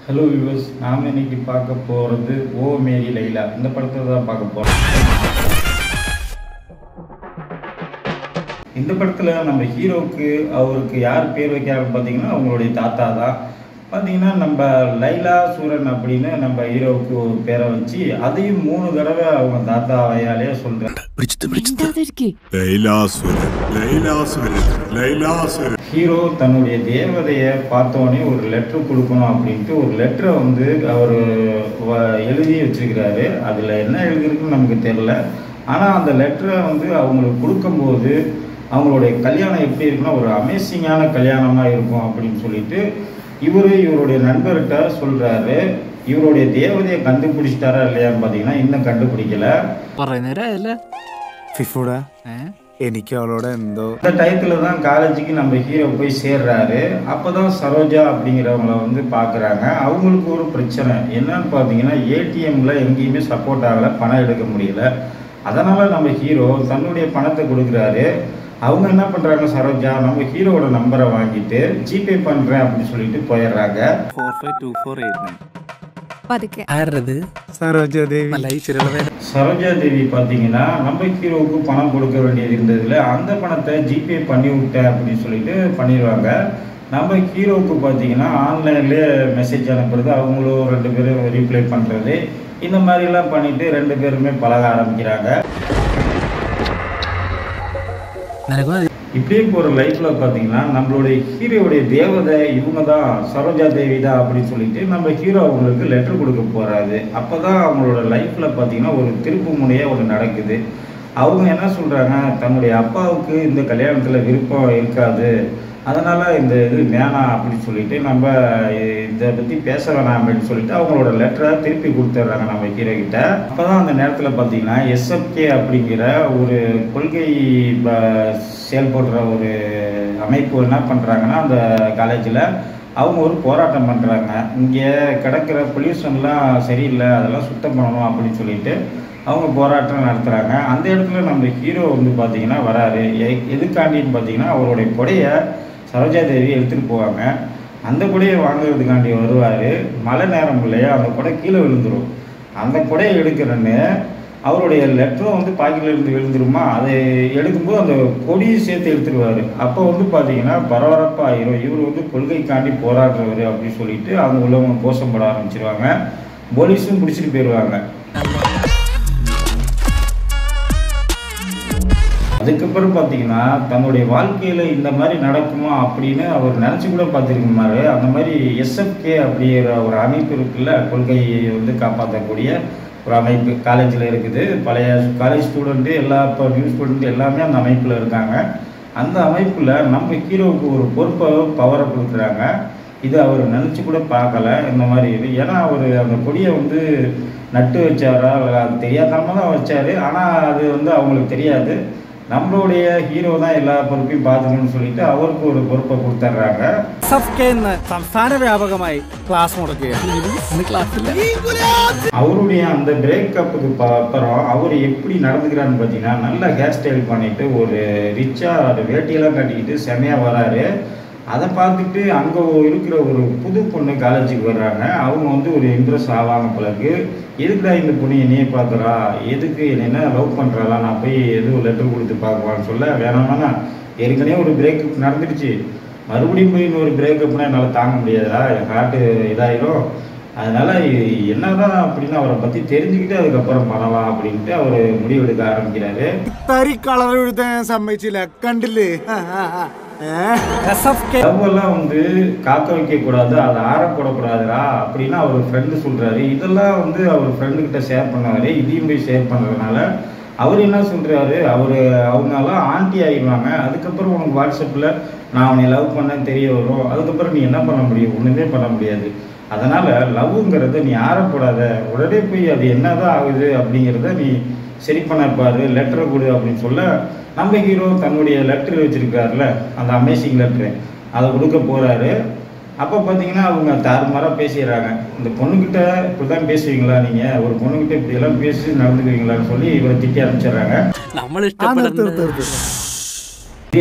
Hello viewers, நாம் இன்னைக்கு பார்க்க போகிறது ஓ மேரி லைலா. இந்த படத்தை தான் பார்க்க போகிறோம். இந்த படத்தில் நம்ம ஹீரோவுக்கு அவருக்கு யார் பேர் வைக்கிறாருன்னு பார்த்தீங்கன்னா அவங்களுடைய தாத்தா தான். பார்த்தீங்கன்னா நம்ம லைலா சூரன் அப்படின்னு நம்ம ஹீரோவுக்கு ஒரு பேரை வச்சு அதையும் 3 தடவை அவங்க தாத்தா வயாலே சொல்கிறாங்க. ஹீரோ தன்னுடைய தேவதையை பார்த்தோன்னே ஒரு லெட்ரு கொடுக்கணும் அப்படின்ட்டு ஒரு லெட்டரை வந்து அவர் எழுதி வச்சிருக்கிறாரு. அதில் என்ன எழுதியிருக்குன்னு நமக்கு தெரில. ஆனால் அந்த லெட்டரை வந்து அவங்களுக்கு கொடுக்கும்போது அவங்களுடைய கல்யாணம் எப்படி இருக்குன்னா ஒரு அமேசிங்கான கல்யாணமாக இருக்கும் அப்படின்னு சொல்லிட்டு இவருடைய நண்பர்கிட்ட சொல்கிறாரு. இவருடைய தேவதையை கண்டுபிடிச்சிட்டாரா இல்லையான்னு பார்த்தீங்கன்னா இன்னும் கண்டுபிடிக்கல. എനിക്ക് അവളോട് എന്തോ இந்த டயத்தில் தான் காலேஜுக்கு நம்ம ஹீரோ போய் சேர்றாரு. அப்போ தான் சரோஜா அப்படிங்கிறவங்கள வந்து பார்க்குறாங்க. அவங்களுக்கு ஒரு பிரச்சனை என்னன்னு பார்த்தீங்கன்னா ஏடிஎம்மில் எங்கேயுமே சப்போர்ட் ஆகலை, பணம் எடுக்க முடியல. அதனால் நம்ம ஹீரோ தன்னுடைய பணத்தை கொடுக்குறாரு. அவங்க என்ன பண்ணுறாங்க, சரோஜா நம்ம ஹீரோவோட நம்பரை வாங்கிட்டு ஜிபே பண்ணுறேன் அப்படின்னு சொல்லிட்டு போயிடுறாங்க. 452489 சரோஜா தேவி பார்த்தீங்கன்னா நம்ம ஹீரோவுக்கு பணம் கொடுக்க வேண்டியது இருந்ததுல அந்த பணத்தை ஜிபே பண்ணி விட்டேன் அப்படின்னு சொல்லிட்டு பண்ணிடுவாங்க. நம்ம ஹீரோவுக்கு பார்த்தீங்கன்னா ஆன்லைன்லேயே மெசேஜ் அனுப்புறது, அவங்களும் 2 பேரும் ரீப்ளை பண்ணுறது, இந்த மாதிரிலாம் பண்ணிட்டு 2 பேருமே பழக ஆரம்பிக்கிறாங்க. இப்படியே போகிற லைஃப்பில் பார்த்தீங்கன்னா நம்மளுடைய ஹீரோவுடைய தேவதை இவங்க தான், சரோஜா தேவி தான் அப்படின்னு சொல்லிட்டு நம்ம ஹீரோ அவங்களுக்கு லெட்டர் கொடுக்க போகிறாரு. அப்போ தான் அவங்களோட லைஃப்பில் பார்த்தீங்கன்னா ஒரு திருப்பு முனையாக ஒன்று நடக்குது. அவங்க என்ன சொல்கிறாங்க, தன்னுடைய அப்பாவுக்கு இந்த கல்யாணத்தில் விருப்பம் இருக்காது, அதனால் இந்த இது வேணாம் அப்படின்னு சொல்லிட்டு நம்ம இதை பற்றி பேச வேணாம் அப்படின்னு சொல்லிட்டு அவங்களோட லெட்டரை திருப்பி கொடுத்துட்றாங்க நம்ம ஹீரோ கிட்ட. அப்போ தான் அந்த நேரத்தில் பார்த்தீங்கன்னா எஸ்எஃப்கே அப்படிங்கிற ஒரு கொள்கை செயல்படுற ஒரு அமைப்பு என்ன பண்ணுறாங்கன்னா அந்த காலேஜில் அவங்க ஒரு போராட்டம் பண்ணுறாங்க. இங்கே கிடக்கிற பொல்யூஷன்லாம் சரியில்லை, அதெல்லாம் சுத்தம் பண்ணணும் அப்படின்னு சொல்லிட்டு அவங்க போராட்டம் நடத்துகிறாங்க. அந்த இடத்துல நம்ம ஹீரோ வந்து பார்த்தீங்கன்னா வராரு. எதுக்காண்டின்னு பார்த்தீங்கன்னா அவருடைய கொடையை சரோஜா தேவி எடுத்துகிட்டு போவாங்க. அந்த கொடையை வாங்குறதுக்காண்டி வருவார். மழை நேரம் இல்லையா, அந்த கொடை கீழே விழுந்துடும். அந்த கொடையை எடுக்கிறன்னு அவருடைய லெட்டரும் வந்து பாக்கெட்லேருந்து விழுந்துருமா, அதை எடுக்கும்போது அந்த கொடியை சேர்த்து எடுத்துருவார். அப்போ வந்து பார்த்தீங்கன்னா பரபரப்பாயிரும். இவர் வந்து கொள்கைக்காண்டி போராடுறவர் அப்படின்னு சொல்லிட்டு அவங்க உள்ளவங்க கோஷம் போட ஆரம்பிச்சிருவாங்க. போலீஸும் பிடிச்சிட்டு போயிடுவாங்க. அதுக்கப்புறம் பார்த்தீங்கன்னா தன்னுடைய வாழ்க்கையில் இந்த மாதிரி நடக்குமா அப்படின்னு அவர் நினச்சி கூட பார்த்துருக்குமாரு. அந்த மாதிரி எஸ்எஃப்கே அப்படிங்கிற ஒரு அமைப்பு இருக்குல்ல, கொள்கையை வந்து காப்பாற்றக்கூடிய ஒரு அமைப்பு காலேஜில் இருக்குது. பழைய காலேஜ் ஸ்டூடெண்ட்டு எல்லா இப்போ நியூ ஸ்டூடெண்ட் எல்லாமே அந்த அமைப்பில் இருக்காங்க. அந்த அமைப்பில் நம்ம ஹீரோவுக்கு ஒரு பொறுப்பை பவரை கொடுக்குறாங்க. இது அவர் நினச்சி கூட பார்க்கல இந்த மாதிரி இது. ஏன்னா அவர் அந்த கொடியை வந்து நட்டு வச்சாரா அது தெரியாதனமாக தான் வச்சார். ஆனால் அது வந்து அவங்களுக்கு தெரியாது. நம்மளுடைய ஹீரோ தான் எல்லா பொறுப்பையும் பார்த்துக்கணும்னு சொல்லிட்டு அவருக்கு ஒரு பொறுப்பை கொடுத்துட்றாங்க. அவருடைய அந்த பிரேக்கப்புக்கு அப்புறம் அவர் எப்படி நடந்துக்கிறான்னு பார்த்தீங்கன்னா நல்ல ஹேர் ஸ்டைல் பண்ணிட்டு ஒரு ரிச்சாக வேட்டியெல்லாம் கட்டிக்கிட்டு செமையாக வராரு. அதை பார்த்துட்டு அங்கே இருக்கிற ஒரு புது பொண்ணு காலேஜுக்கு வர்றாங்க. அவங்க வந்து ஒரு இம்ப்ரெஸ் ஆவாங்க பிறகு. எதுக்குடா இந்த பொண்ணு என்னையே பார்க்குறா, எதுக்கு என்ன லவ் பண்ணுறாளா, நான் போய் எதுவும் லெட்டர் கொடுத்து பார்க்குவான்னு சொல்ல வேணாம்னா ஏற்கனவே ஒரு பிரேக்கப் நடந்துடுச்சு, மறுபடியும் போய் இன்னொரு பிரேக்கப்னா என்னால் தாங்க முடியாதுடா, என் ஹார்ட்டு இதாயிரும். அதனால் என்னதான் அப்படின்னு அவரை பற்றி தெரிஞ்சுக்கிட்டு அதுக்கப்புறம் பண்ணலாம் அப்படின்ட்டு அவர் முடிவெடுக்க ஆரம்பிக்கிறாரு. லவ்வெல்லாம் வந்து காக்க வைக்க கூடாது, அதை ஆற போடக்கூடாதுரா அப்படின்னு அவர் ஃப்ரெண்டு சொல்றாரு. இதெல்லாம் வந்து அவர் ஃப்ரெண்டுக்கிட்ட ஷேர் பண்ணாரு. இதையும் போய் ஷேர் பண்ணுறதுனால அவர் என்ன சொல்றாரு, அவங்கெல்லாம் ஆண்டி ஆகிடுவாங்க. அதுக்கப்புறம் உனக்கு வாட்ஸ்அப்பில் நான் அவனை லவ் பண்ணேன்னு தெரிய வரும். அதுக்கப்புறம் நீ என்ன பண்ண முடியும், ஒன்றுமே பண்ண முடியாது. அதனால் லவ்வுங்கிறத நீ ஆறப்படாத, உடனே போய் அது என்னதான் ஆகுது அப்படிங்கிறத நீ சரி பண்ணப்பாரு, லெட்டரை கொடு அப்படின்னு சொல்ல நம்ம ஹீரோ தன்னுடைய லெட்டர் வச்சுருக்காருல அந்த அமேசிங் லெட்ரு அதை கொடுக்க போகிறாரு. அப்போ பார்த்தீங்கன்னா அவங்க தாறுமாறாக பேசிடுறாங்க. இந்த பொண்ணுக்கிட்ட இப்படி தான் பேசுவீங்களா, நீங்கள் ஒரு பொண்ணுக்கிட்ட இப்படியெல்லாம் பேசி நடந்துக்குவீங்களான்னு சொல்லி இவரை திட்டி ஆரம்பிச்சிடுறாங்க.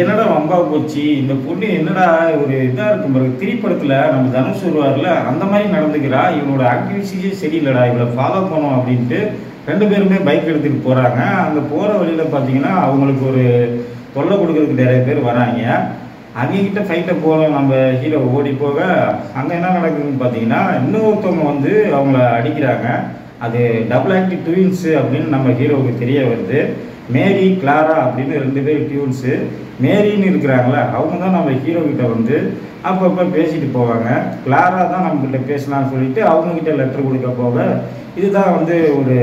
என்னடா வம்பா போச்சு, இந்த பொண்ணு என்னடா ஒரு இதா இருக்கும் பாருங்க, திரைப்படத்துல நம்ம தனுஷ் வருவார்ல அந்த மாதிரி நடந்துக்கிறா, இவனோட ஆக்டிவிட்டிஸே சரியில்லடா, இவளை ஃபாலோ பண்ணோம் அப்படின்ட்டு 2 பேருமே பைக் எடுத்துட்டு போறாங்க. அங்க போற வழியில பாத்தீங்கன்னா அவங்களுக்கு ஒரு தொல்லை கொடுக்கறதுக்கு நிறைய பேர் வராங்க. அவங்க கிட்ட ஃபைட்டை போற நம்ம ஹீரோ ஓடி போக அங்க என்ன நடக்குதுன்னு பாத்தீங்கன்னா இன்னொருத்தவங்க வந்து அவங்கள அடிக்கிறாங்க. அது டபுள் ஆக்டிவ் ட்வின்ஸ் அப்படின்னு நம்ம ஹீரோவுக்கு தெரிய வருது. மேரி கிளாரா அப்படின்னு 2 பேர் டியூன்ஸு. மேரின்னு இருக்கிறாங்களா அவங்க தான் நம்ம ஹீரோ கிட்ட வந்து அப்பப்போ பேசிட்டு போவாங்க. கிளாரா தான் நம்மக்கிட்ட பேசலாம்னு சொல்லிட்டு அவங்கக்கிட்ட லெட்டர் கொடுக்க போக இதுதான் வந்து ஒரு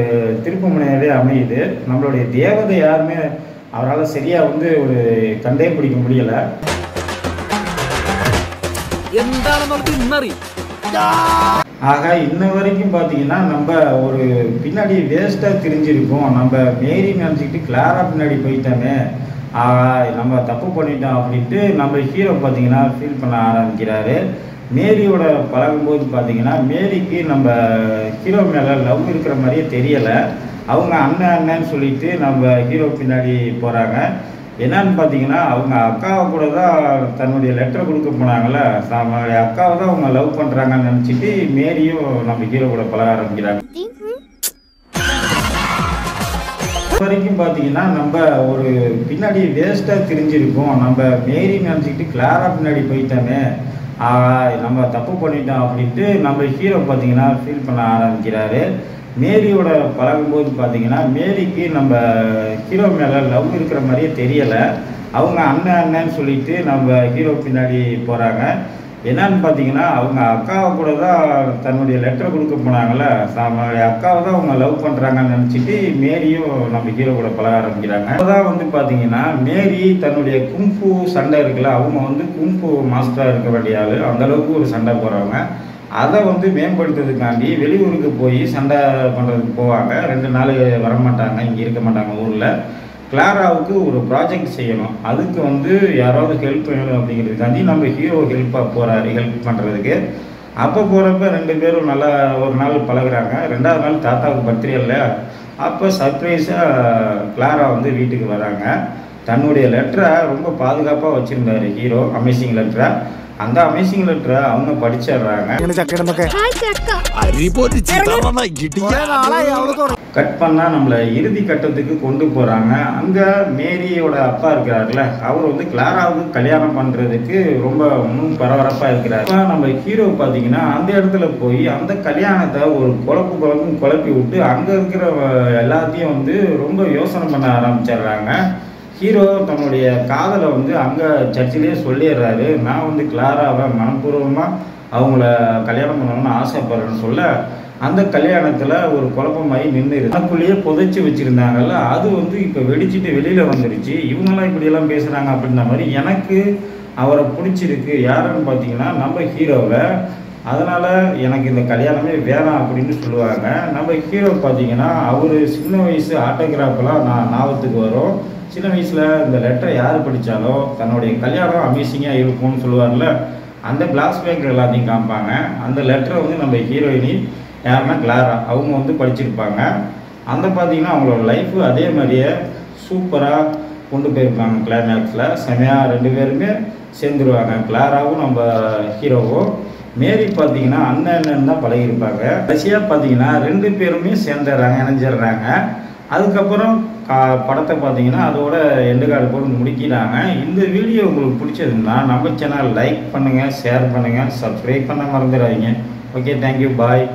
திருப்பு முனையாவே அமையுது. நம்மளுடைய தேவதை யாருமே அவரால் சரியாக வந்து ஒரு கண்டே பிடிக்க முடியலை. ஆக இன்ன வரைக்கும் பார்த்தீங்கன்னா நம்ம ஒரு பின்னாடி வேஸ்ட்டாக தெரிஞ்சிருக்கோம். நம்ம மேரி நினச்சிக்கிட்டு கிளாரா பின்னாடி போயிட்டோமே, நம்ம தப்பு பண்ணிட்டோம் அப்படின்ட்டு நம்ம ஹீரோ பார்த்தீங்கன்னா ஃபீல் பண்ண ஆரம்பிக்கிறாரு. மேரியோட பழகும்போது பார்த்தீங்கன்னா மேரிக்கு நம்ம ஹீரோ மேலே லவ் இருக்கிற மாதிரியே தெரியலை. அவங்க அண்ணன்னு சொல்லிட்டு நம்ம ஹீரோ பின்னாடி போகிறாங்க. என்னன்னு பார்த்தீங்கன்னா அவங்க அக்காவை கூட தான் தன்னுடைய லெட்டரை கொடுக்க போனாங்கல்ல, நம்மளுடைய அக்காவை தான் அவங்க லவ் பண்ணுறாங்கன்னு நினச்சிட்டு மேரியும் நம்ம ஹீரோ கூட பழக ஆரம்பிக்கிறாங்க. வரைக்கும் பார்த்தீங்கன்னா நம்ம ஒரு பின்னாடி வேஸ்ட்டாக தெரிஞ்சிருக்கோம். நம்ம மேரி நினச்சிக்கிட்டு கிளாரா பின்னாடி போயிட்டோமே, நம்ம தப்பு பண்ணிட்டோம் அப்படின்ட்டு நம்ம ஹீரோ பார்த்தீங்கன்னா ஃபீல் பண்ண ஆரம்பிக்கிறாரு. மேரியோட பழகும்போது பார்த்தீங்கன்னா மேரிக்கு நம்ம ஹீரோ மேலே லவ் இருக்கிற மாதிரியே தெரியலை. அவங்க அண்ணன்னு சொல்லிட்டு நம்ம ஹீரோ பின்னாடி போகிறாங்க. என்னன்னு பார்த்தீங்கன்னா அவங்க அக்காவை கூட தான் தன்னுடைய லெட்டரை கொடுக்க போனாங்கல்ல, நம்மளுடைய அக்காவை தான் அவங்க லவ் பண்ணுறாங்கன்னு நினச்சிட்டு மேரியும் நம்ம ஹீரோ கூட பழக ஆரம்பிக்கிறாங்க. அப்போதான் வந்து பார்த்தீங்கன்னா மேரி தன்னுடைய கும்பு சண்டை இருக்குல்ல, அவங்க வந்து கும்பு மாஸ்டராக இருக்க வேண்டிய ஆள், அந்தளவுக்கு ஒரு சண்டை போகிறவங்க. அதை வந்து மேம்படுத்துறதுக்காண்டி வெளியூருக்கு போய் சண்டை பண்ணுறதுக்கு போவாங்க. 2 நாள் வரமாட்டாங்க, இங்கே இருக்க மாட்டாங்க ஊரில். கிளாராவுக்கு ஒரு ப்ராஜெக்ட் செய்யணும், அதுக்கு வந்து யாராவது ஹெல்ப் வேணும் அப்படிங்கிறதுக்காண்டி நம்ம ஹீரோ ஹெல்ப் பண்ணுறதுக்கு. அப்போ போகிறப்ப 2 பேரும் நல்லா ஒரு நாள் பழகுறாங்க. 2ஆவது நாள் தாத்தாவுக்கு பர்த்டே இல்லை, அப்போ சர்ப்ரைஸாக கிளாரா வந்து வீட்டுக்கு வராங்க. தன்னுடைய லெட்டரை ரொம்ப பாதுகாப்பாக வச்சுருந்தாரு ஹீரோ, அமேசிங் லெட்டரை. அந்த அமேசிங் லெட்டரை அவங்க படிச்சிடுறாங்க. கட் பண்ணால் நம்மளை இறுதி கட்டத்துக்கு கொண்டு போகிறாங்க. அங்கே மேரியோட அப்பா இருக்கிறாருல, அவர் வந்து கிளாராவுக்கு கல்யாணம் பண்ணுறதுக்கு ரொம்ப பரபரப்பாக இருக்கிறார். இப்போ நம்ம ஹீரோ பார்த்தீங்கன்னா அந்த இடத்துல போய் அந்த கல்யாணத்தை ஒரு குழப்பி விட்டு அங்கே இருக்கிற எல்லாத்தையும் வந்து ரொம்ப யோசனை பண்ண ஆரம்பிச்சிடுறாங்க. ஹீரோ தன்னுடைய காதலை வந்து அங்கே சர்ச்சிலே சொல்லிடுறாரு, நான் வந்து கிளாராவை மனப்பூர்வமாக அவங்கள கல்யாணம் பண்ணணும்னு ஆசைப்படுறேன்னு சொல்ல அந்த கல்யாணத்தில் ஒரு குழப்பமாகி நின்று எனக்குள்ளேயே புதைச்சி வச்சுருந்தாங்கல்ல, அது வந்து இப்போ வெடிச்சிட்டு வெளியில் வந்துடுச்சு. இவங்கெல்லாம் இப்படியெல்லாம் பேசுகிறாங்க அப்படின்ற மாதிரி எனக்கு அவரை பிடிச்சிருக்கு. யாருன்னு பார்த்தீங்கன்னா நம்ம ஹீரோவை. அதனால் எனக்கு இந்த கல்யாணமே வேணாம் அப்படின்னு சொல்லுவாங்க. நம்ம ஹீரோ பார்த்தீங்கன்னா அவர் சின்ன வயசு ஆட்டோகிராஃபெல்லாம் ஞாபகத்துக்கு வரும். சின்ன வயசில் இந்த லெட்டரை யார் படித்தாலோ தன்னுடைய கல்யாணம் அமேசிங்காக இருக்கும்னு சொல்லுவார்ல, அந்த ஃப்ளாஷ்பேக் எல்லாத்தையும் காமிப்பாங்க. அந்த லெட்டரை வந்து நம்ம ஹீரோயினி யாருன்னா கிளாரா அவங்க வந்து படிச்சிருப்பாங்க. அந்த பார்த்தீங்கன்னா அவங்களோட லைஃபு அதே மாதிரியே சூப்பராக கொண்டு போயிருப்பாங்க. கிளைமேக்ஸில் செமையாக 2 பேருமே சேர்ந்துருவாங்க, கிளாராவும் நம்ம ஹீரோவும். மேரி பார்த்தீங்கன்னா அண்ணன் தான் பழகிருப்பாங்க. கடைசியாக பார்த்தீங்கன்னா 2 பேருமே இணைஞ்சிடுறாங்க. அதுக்கப்புறம் படத்தை பார்த்தீங்கன்னா அதோட எண்டு கார்டு போட்டு முடிக்கிறாங்க. இந்த வீடியோ உங்களுக்கு பிடிச்சதுன்னா நம்ம சேனல் லைக் பண்ணுங்கள், ஷேர் பண்ணுங்கள், சப்ஸ்கிரைப் பண்ண மறந்துடாதீங்க. ஓகே, தேங்க்யூ, பாய்.